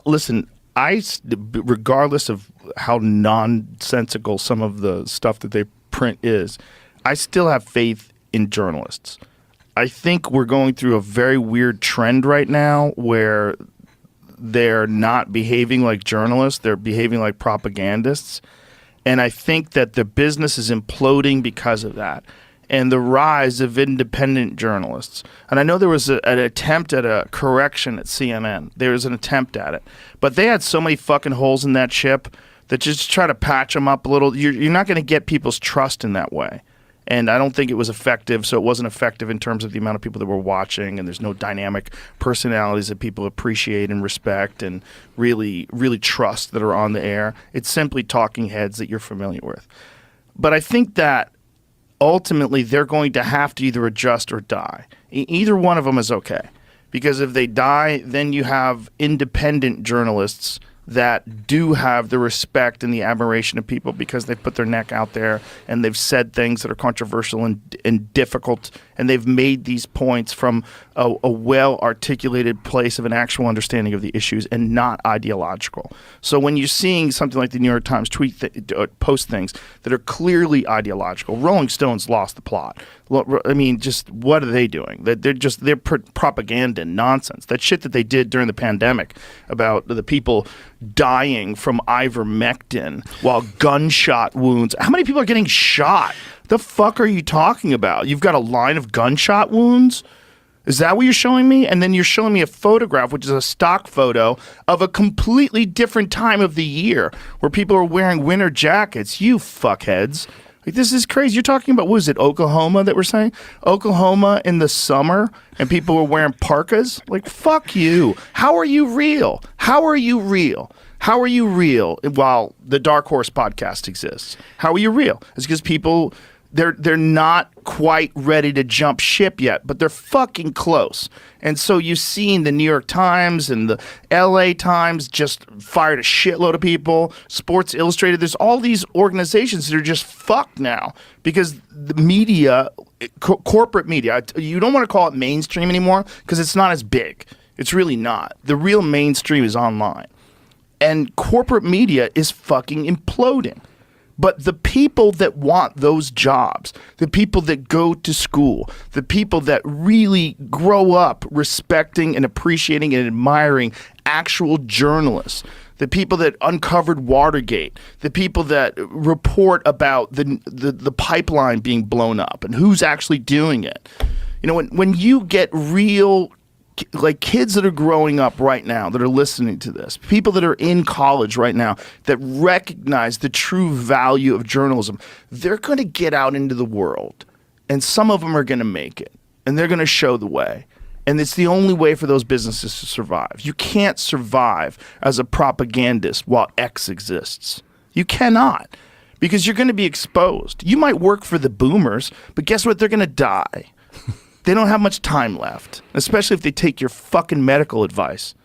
listen, regardless of how nonsensical some of the stuff that they print is, I still have faith in journalists. I think we're going through a very weird trend right now where they're not behaving like journalists, they're behaving like propagandists. And I think that the business is imploding because of that. And the rise of independent journalists. And I know there was an attempt at a correction at CNN. There was an attempt at it. But they had so many fucking holes in that ship that just try to patch them up a little. You're not going to get people's trust in that way. And I don't think it was effective, so it wasn't effective in terms of the amount of people that were watching, and there's no dynamic personalities that people appreciate and respect and really, really trust that are on the air. It's simply talking heads that you're familiar with. But I think that ultimately they're going to have to either adjust or die. Either one of them is okay. Because if they die, then you have independent journalists that do have the respect and the admiration of people because they put their neck out there and they've said things that are controversial and difficult, and they've made these points from a well-articulated place of an actual understanding of the issues and not ideological. So when you're seeing something like the New York Times post things that are clearly ideological, Rolling Stones lost the plot. I mean, just what are they doing? They're propaganda and nonsense. That shit that they did during the pandemic about the people dying from ivermectin while gunshot wounds. How many people are getting shot? The fuck are you talking about? You've got a line of gunshot wounds? Is that what you're showing me? And then you're showing me a photograph, which is a stock photo of a completely different time of the year where people are wearing winter jackets. You fuckheads. Like, this is crazy. You're talking about, what is it, Oklahoma that we're saying? Oklahoma in the summer and people were wearing parkas? Like, fuck you. How are you real? How are you real? How are you real while the DarkHorse Podcast exists? How are you real? It's because people, they're not quite ready to jump ship yet, but they're fucking close. And so you've seen the New York Times and the LA Times just fired a shitload of people. Sports Illustrated, there's all these organizations that are just fucked now because the media, corporate media, you don't want to call it mainstream anymore because it's not as big. It's really not. The real mainstream is online. And corporate media is fucking imploding. But the people that want those jobs, the people that go to school, the people that really grow up respecting and appreciating and admiring actual journalists, the people that uncovered Watergate, the people that report about the pipeline being blown up and who's actually doing it. You know, when you get real, like, kids that are growing up right now that are listening to this, people that are in college right now that recognize the true value of journalism, they're going to get out into the world, and some of them are going to make it, and they're going to show the way. And it's the only way for those businesses to survive. You can't survive as a propagandist while X exists. You cannot, because you're going to be exposed. You might work for the boomers, but guess what? They're going to die. They don't have much time left, especially if they take your fucking medical advice.